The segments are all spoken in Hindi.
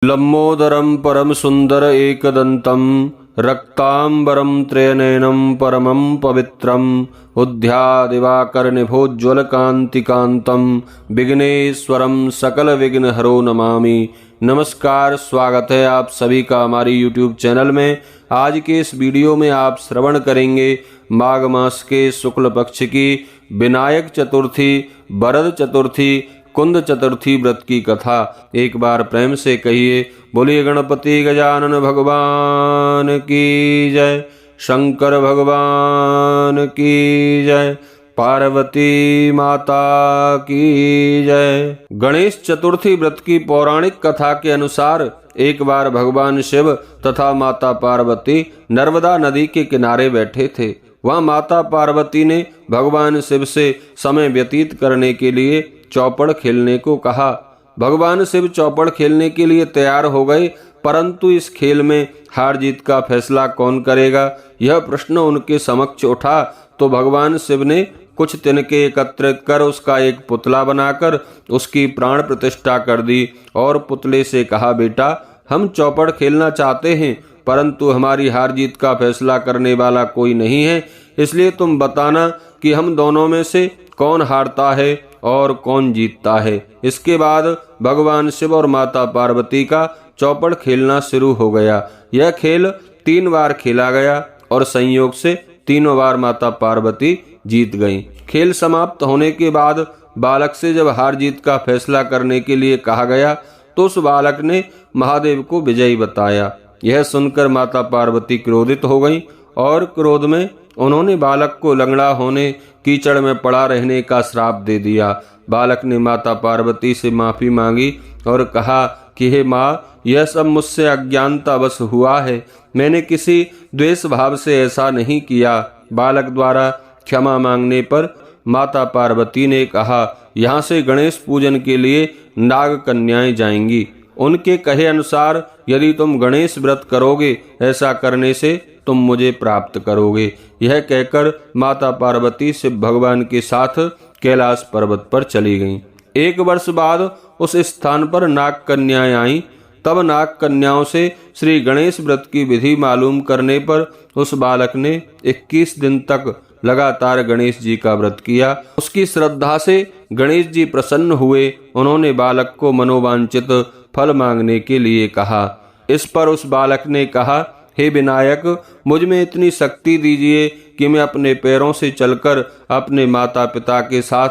लम्बोदरं परम सुंदर एकदंतं रक्तांबरं त्रयनयनं परमं पवित्रं उद्यादिवाकरनिभोज्ज्वलकान्तिकान्तं विघ्नेश्वरं सकल विघ्नहरो नमामि। नमस्कार, स्वागत है आप सभी का हमारी YouTube चैनल में। आज के इस वीडियो में आप श्रवण करेंगे माघ मास के शुक्ल पक्ष की विनायक चतुर्थी, वरद चतुर्थी, कुंद चतुर्थी व्रत की कथा। एक बार प्रेम से कहिए, बोलिए गणपति गजानन भगवान की जय, शंकर भगवान की जय, पार्वती माता की जय। गणेश चतुर्थी व्रत की पौराणिक कथा के अनुसार एक बार भगवान शिव तथा माता पार्वती नर्मदा नदी के किनारे बैठे थे। वहां माता पार्वती ने भगवान शिव से समय व्यतीत करने के लिए चौपड़ खेलने को कहा। भगवान शिव चौपड़ खेलने के लिए तैयार हो गए, परंतु इस खेल में हार जीत का फैसला कौन करेगा, यह प्रश्न उनके समक्ष उठा। तो भगवान शिव ने कुछ तिनके एकत्रित कर उसका एक पुतला बनाकर उसकी प्राण प्रतिष्ठा कर दी और पुतले से कहा, बेटा हम चौपड़ खेलना चाहते हैं, परंतु हमारी हार जीत का फैसला करने वाला कोई नहीं है, इसलिए तुम बताना कि हम दोनों में से कौन हारता है और कौन जीतता है। इसके बाद भगवान शिव और माता पार्वती का चौपड़ खेलना शुरू हो गया। यह खेल 3 बार खेला गया और संयोग से तीनों बार माता पार्वती जीत गईं। खेल समाप्त होने के बाद बालक से जब हार जीत का फैसला करने के लिए कहा गया तो उस बालक ने महादेव को विजयी बताया। यह सुनकर माता पार्वती क्रोधित हो गईं और क्रोध में उन्होंने बालक को लंगड़ा होने, कीचड़ में पड़ा रहने का श्राप दे दिया। बालक ने माता पार्वती से माफी मांगी और कहा कि हे माँ, यह सब मुझसे अज्ञानतावश हुआ है, मैंने किसी द्वेष भाव से ऐसा नहीं किया। बालक द्वारा क्षमा मांगने पर माता पार्वती ने कहा, यहाँ से गणेश पूजन के लिए नाग कन्याएं जाएंगी। उनके कहे अनुसार यदि तुम गणेश व्रत करोगे, ऐसा करने से तुम मुझे प्राप्त करोगे। यह कहकर माता पार्वती शिव भगवान के साथ कैलाश पर्वत पर चली गईं। 1 वर्ष बाद उस स्थान पर नाग कन्याएं आईं। तब नाग कन्याओं से श्री गणेश व्रत की विधि मालूम करने पर उस बालक ने 21 दिन तक लगातार गणेश जी का व्रत किया। उसकी श्रद्धा से गणेश जी प्रसन्न हुए। उन्होंने बालक को मनोवांछित फल मांगने के लिए कहा। इस पर उस बालक ने कहा, हे विनायक, मुझ में इतनी शक्ति दीजिए कि मैं अपने पैरों से चलकर अपने माता पिता के साथ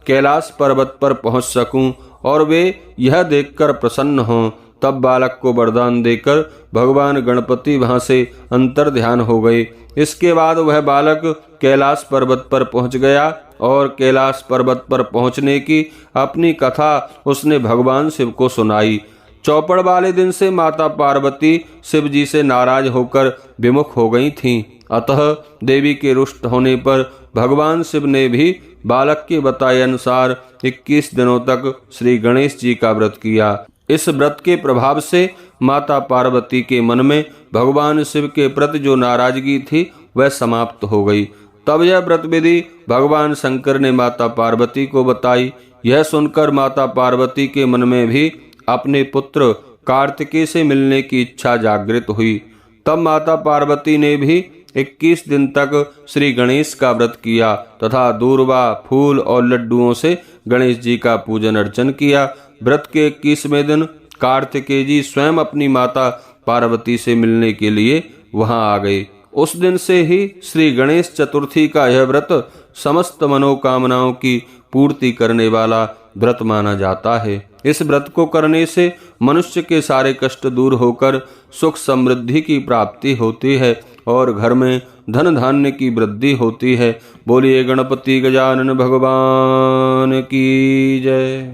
कैलाश पर्वत पर पहुंच सकूं और वे यह देखकर प्रसन्न हों। तब बालक को वरदान देकर भगवान गणपति वहां से अंतर ध्यान हो गए। इसके बाद वह बालक कैलाश पर्वत पर पहुंच गया और कैलाश पर्वत पर पहुंचने की अपनी कथा उसने भगवान शिव को सुनाई। चौपड़ वाले दिन से माता पार्वती शिव जी से नाराज होकर विमुख हो गई थीं। अतः देवी के रुष्ट होने पर भगवान शिव ने भी बालक के बताए अनुसार 21 दिनों तक श्री गणेश जी का व्रत किया। इस व्रत के प्रभाव से माता पार्वती के मन में भगवान शिव के प्रति जो नाराजगी थी वह समाप्त हो गई। तब यह व्रत विधि भगवान शंकर ने माता पार्वती को बताई। यह सुनकर माता पार्वती के मन में भी अपने पुत्र कार्तिकेय से मिलने की इच्छा जागृत हुई। तब माता पार्वती ने भी 21 दिन तक श्री गणेश का व्रत किया तथा दूर्वा, फूल और लड्डुओं से गणेश जी का पूजन अर्चन किया। व्रत के 21वें दिन कार्तिकेय जी स्वयं अपनी माता पार्वती से मिलने के लिए वहां आ गए। उस दिन से ही श्री गणेश चतुर्थी का यह व्रत समस्त मनोकामनाओं की पूर्ति करने वाला व्रत माना जाता है। इस व्रत को करने से मनुष्य के सारे कष्ट दूर होकर सुख समृद्धि की प्राप्ति होती है और घर में धन धान्य की वृद्धि होती है। बोलिए गणपति गजानन भगवान की जय।